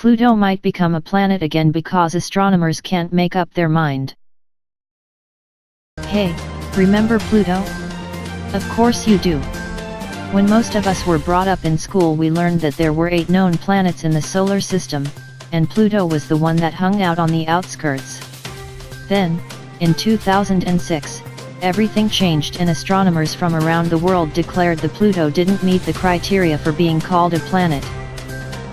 Pluto might become a planet again because astronomers can't make up their mind. Hey, remember Pluto? Of course you do. When most of us were brought up in school, we learned that there were 8 known planets in the solar system, and Pluto was the one that hung out on the outskirts. Then, in 2006, everything changed and astronomers from around the world declared that Pluto didn't meet the criteria for being called a planet.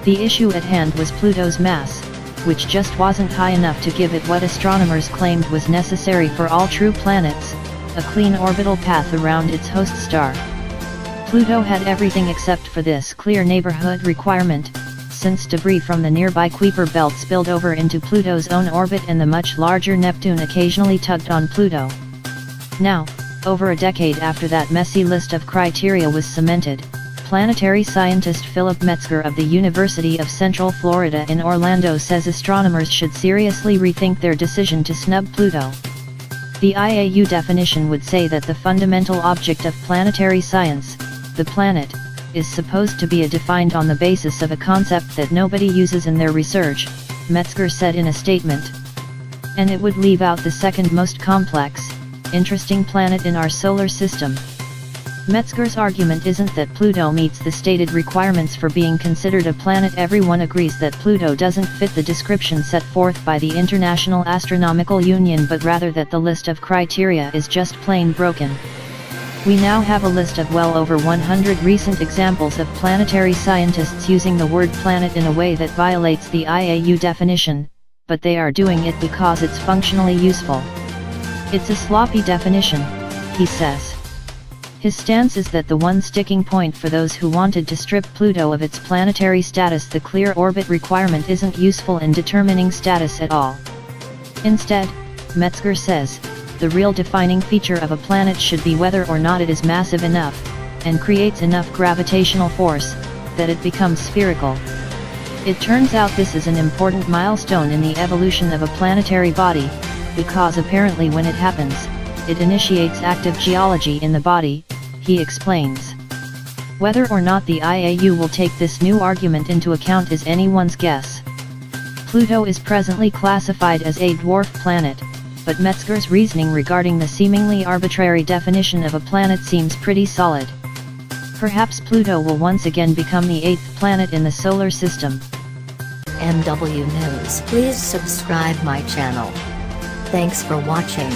The issue at hand was Pluto's mass, which just wasn't high enough to give it what astronomers claimed was necessary for all true planets, a clean orbital path around its host star. Pluto had everything except for this clear neighborhood requirement, since debris from the nearby Kuiper belt spilled over into Pluto's own orbit and the much larger Neptune occasionally tugged on Pluto. Now, over a decade after that messy list of criteria was cemented, planetary scientist Philip Metzger of the University of Central Florida in Orlando says astronomers should seriously rethink their decision to snub Pluto. The IAU definition would say that the fundamental object of planetary science, the planet, is supposed to be defined on the basis of a concept that nobody uses in their research, Metzger said in a statement. And it would leave out the second most complex, interesting planet in our solar system. Metzger's argument isn't that Pluto meets the stated requirements for being considered a planet. Everyone agrees that Pluto doesn't fit the description set forth by the International Astronomical Union, but rather that the list of criteria is just plain broken. We now have a list of well over 100 recent examples of planetary scientists using the word planet in a way that violates the IAU definition, but they are doing it because it's functionally useful. It's a sloppy definition, he says. His stance is that the one sticking point for those who wanted to strip Pluto of its planetary status, the clear orbit requirement, isn't useful in determining status at all. Instead, Metzger says, the real defining feature of a planet should be whether or not it is massive enough, and creates enough gravitational force, that it becomes spherical. It turns out this is an important milestone in the evolution of a planetary body, because apparently when it happens, it initiates active geology in the body, he explains. Whether or not the IAU will take this new argument into account is anyone's guess. Pluto is presently classified as a dwarf planet, but Metzger's reasoning regarding the seemingly arbitrary definition of a planet seems pretty solid. Perhaps Pluto will once again become the 8th planet in the solar system. MW News. Please subscribe my channel. Thanks for watching.